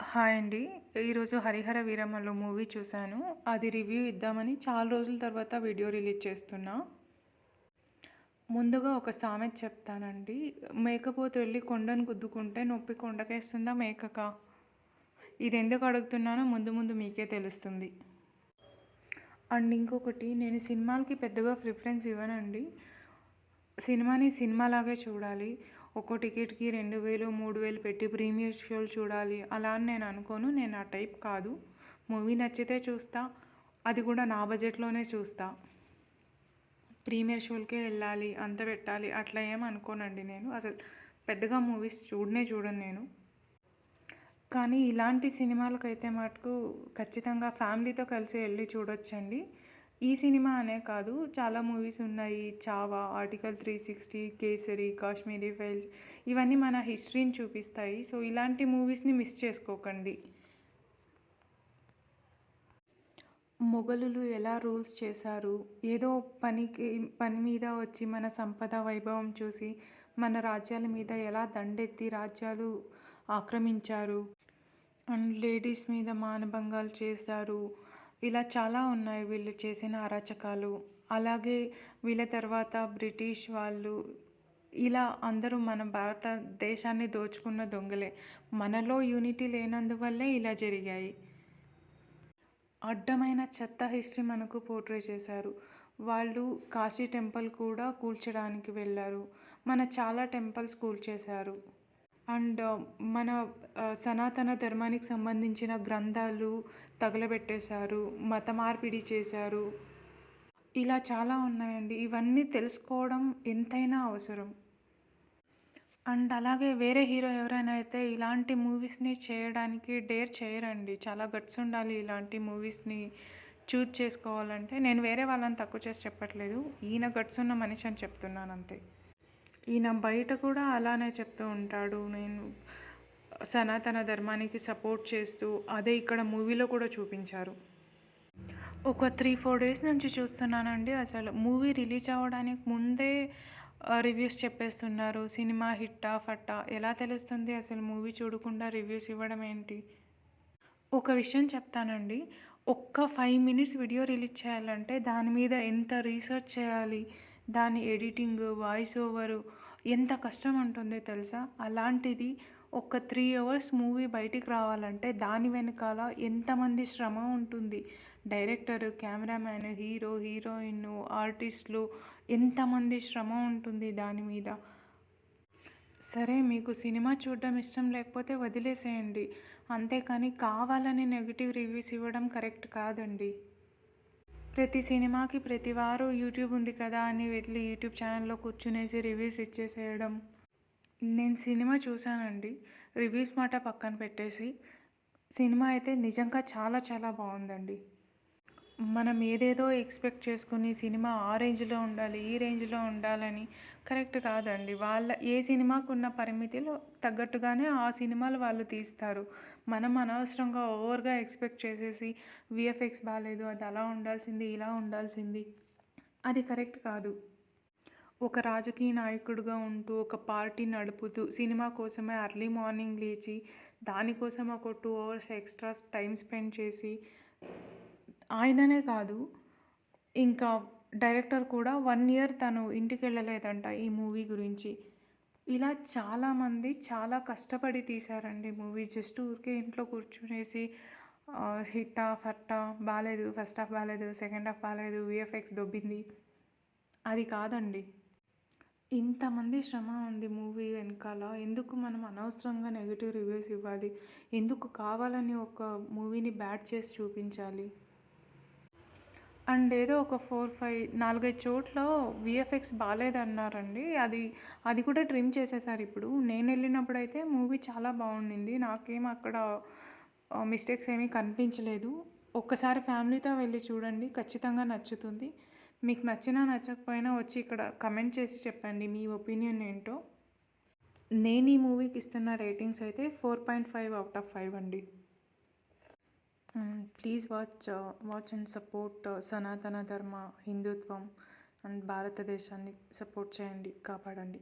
Hi అండి. ఈరోజు 'Harihara Veeramallu' movie చూశాను. అది రివ్యూ ఇద్దామని చాలా రోజుల తర్వాత వీడియో రిలీజ్ చేస్తున్నా. ముందుగా ఒక సామెత చెప్తానండి. మేకపోతు వెళ్ళి కొండను గుద్దుకుంటే నొప్పి కొండకేస్తుందా మేకకా? ఇది ఎందుకు అడుగుతున్నానో ముందు ముందు మీకే తెలుస్తుంది. అండ్ ఇంకొకటి, నేను సినిమాలకి పెద్దగా ప్రిఫరెన్స్ ఇవ్వనండి. సినిమాని సినిమాలాగే చూడాలి. ఒక్కో టికెట్‌కి 2000, 3000 పెట్టి ప్రీమియర్ షోలు చూడాలి అలా అని నేను అనుకోను. నేను ఆ టైప్ కాదు. మూవీ నచ్చితే చూస్తా. అది కూడా నా బడ్జెట్‌లోనే చూస్తా. ప్రీమియర్ షోలకే వెళ్ళాలి, అంత పెట్టాలి అట్లా ఏం అనుకోనండి నేను. అసలు పెద్దగా మూవీస్ చూడను నేను. కానీ ఇలాంటి సినిమాలకైతే మటుకు ఖచ్చితంగా ఫ్యామిలీతో కలిసి వెళ్ళి చూడొచ్చండి. ఈ సినిమా అనే కాదు, చాలా మూవీస్ ఉన్నాయి. 'చావా', 'ఆర్టికల్ 360', 'కేసరి', 'కాశ్మీరీ ఫైల్స్' ఇవన్నీ మన హిస్టరీని చూపిస్తాయి. సో ఇలాంటి మూవీస్ని మిస్ చేసుకోకండి. మొఘలులు ఎలా రూల్స్ చేశారు, ఏదో పని మీద వచ్చి మన సంపద వైభవం చూసి మన రాజ్యాల మీద ఎలా దండెత్తి రాజ్యాలు ఆక్రమించారు, అండ్ లేడీస్ మీద మానభంగాలు చేశారు. ఇలా చాలా ఉన్నాయి వీళ్ళు చేసిన అరాచకాలు. అలాగే వీళ్ళ తర్వాత బ్రిటిష్ వాళ్ళు, ఇలా అందరూ మన భారతదేశాన్ని దోచుకున్న దొంగలే. మనలో యూనిటీ లేనందువల్లే ఇలా జరిగాయి. అడ్డమైన చెత్త హిస్టరీ మనకు పోర్ట్రే చేశారు. వాళ్ళు కాశీ టెంపుల్ కూడా కూల్చడానికి వెళ్ళారు. మన చాలా టెంపుల్స్ కూల్చేశారు. అండ్ మన సనాతన ధర్మానికి సంబంధించిన గ్రంథాలు తగలబెట్టేశారు, మత మార్పిడి చేశారు. ఇలా చాలా ఉన్నాయండి. ఇవన్నీ తెలుసుకోవడం ఎంతైనా అవసరం. అండ్ అలాగే వేరే హీరో ఎవరైనా అయితే ఇలాంటి మూవీస్ని చేయడానికి డేర్ చేయరండి. చాలా గట్స్ ఉండాలి ఇలాంటి మూవీస్ని చూజ్ చేసుకోవాలంటే. నేను వేరే వాళ్ళని తక్కువ చేసి చెప్పట్లేదు, ఈయన గట్స్ ఉన్న మనిషి అని చెప్తున్నాను అంతే. ఈయన బయట కూడా అలానే చెప్తూ ఉంటాడు, నేను సనాతన ధర్మానికి సపోర్ట్ చేస్తూ. అదే ఇక్కడ మూవీలో కూడా చూపించారు. ఒక 3-4 డేస్ నుంచి చూస్తున్నానండి. అసలు మూవీ రిలీజ్ అవ్వడానికి ముందే రివ్యూస్ చెప్పేస్తున్నారు. సినిమా హిట్టా ఫట్టా ఎలా తెలుస్తుంది? అసలు మూవీ చూడకుండా రివ్యూస్ ఇవ్వడం ఏంటి? ఒక విషయం చెప్తానండి. ఒక్క 5 మినిట్స్ వీడియో రిలీజ్ చేయాలంటే దాని మీద ఎంత రీసెర్చ్ చేయాలి, దాని ఎడిటింగ్, వాయిస్ ఓవరు ఎంత కష్టం ఉంటుందో తెలుసా? అలాంటిది ఒక 3 అవర్స్ మూవీ బయటికి రావాలంటే దాని వెనకాల ఎంతమంది శ్రమ ఉంటుంది. డైరెక్టర్, కెమెరామ్యాన్, హీరో, హీరోయిన్, ఆర్టిస్టులు ఎంతమంది శ్రమ ఉంటుంది దాని మీద. సరే, మీకు సినిమా చూడడం ఇష్టం లేకపోతే వదిలేసేయండి. అంతేకాని కావాలని నెగిటివ్ రివ్యూస్ ఇవ్వడం కరెక్ట్ కాదండి. ప్రతి సినిమాకి ప్రతివారు యూట్యూబ్ ఉంది కదా అని వెళ్ళి యూట్యూబ్ ఛానల్లో కూర్చునేసి రివ్యూస్ ఇచ్చేసేయడం. నేను సినిమా చూశానండి. రివ్యూస్ మాట పక్కన పెట్టేసి. సినిమా అయితే నిజంగా చాలా చాలా బాగుందండి. మనం ఏదేదో ఎక్స్పెక్ట్ చేసుకుని సినిమా ఆ రేంజ్లో ఉండాలి, ఈ రేంజ్లో ఉండాలని కరెక్ట్ కాదండి. వాళ్ళ ఏ సినిమాకు ఉన్న పరిమితిలో తగ్గట్టుగానే ఆ సినిమాలు వాళ్ళు తీస్తారు. మనం అనవసరంగా ఓవర్గా ఎక్స్పెక్ట్ చేసేసి విఎఫ్ఎక్స్ బాగాలేదు, అది అలా ఉండాల్సింది, ఇలా ఉండాల్సింది, అది కరెక్ట్ కాదు. ఒక రాజకీయ నాయకుడిగా ఉంటూ ఒక పార్టీ నడుపుతూ సినిమా కోసమే ఎర్లీ మార్నింగ్ లేచి దానికోసం ఒక 2 అవర్స్ ఎక్స్ట్రా టైం స్పెండ్ చేసి, ఆయననే కాదు ఇంకా డైరెక్టర్ కూడా 1 ఇయర్ తను ఇంటికి వెళ్ళలేదంట ఈ మూవీ గురించి. ఇలా చాలామంది చాలా కష్టపడి తీశారండి మూవీ. జస్ట్ ఊరికే ఇంట్లో కూర్చునేసి హిట్టా ఫట్టా, బాలేదు, ఫస్ట్ హాఫ్ బాలేదు, సెకండ్ హాఫ్ బాలేదు, విఎఫ్ఎక్స్ దొబ్బింది, అది కాదండి. ఇంతమంది శ్రమ ఉంది మూవీ వెనకాల. ఎందుకు మనం అనవసరంగా నెగిటివ్ రివ్యూస్ ఇవ్వాలి? ఎందుకు కావాలని ఒక మూవీని బ్యాడ్ చేసి చూపించాలి? అండ్ ఏదో ఒక 4-5 చోట్ల విఎఫ్ఎక్స్ బాలేదన్నారండి. అది కూడా ట్రిమ్ చేసేసారు ఇప్పుడు. నేను వెళ్ళినప్పుడైతే మూవీ చాలా బాగుండింది. నాకేం అక్కడ మిస్టేక్స్ ఏమీ కనిపించలేదు. ఒక్కసారి ఫ్యామిలీతో వెళ్ళి చూడండి, ఖచ్చితంగా నచ్చుతుంది. మీకు నచ్చినా నచ్చకపోయినా వచ్చి ఇక్కడ కమెంట్ చేసి చెప్పండి మీ ఒపీనియన్ ఏంటో. నేను ఈ మూవీకి ఇస్తున్న రేటింగ్స్ అయితే 4.5/5 అండి. ప్లీజ్ వాచ్ అండ్ సపోర్ట్ సనాతన ధర్మ, హిందుత్వం అండ్ భారతదేశాన్ని సపోర్ట్ చేయండి, కాపాడండి.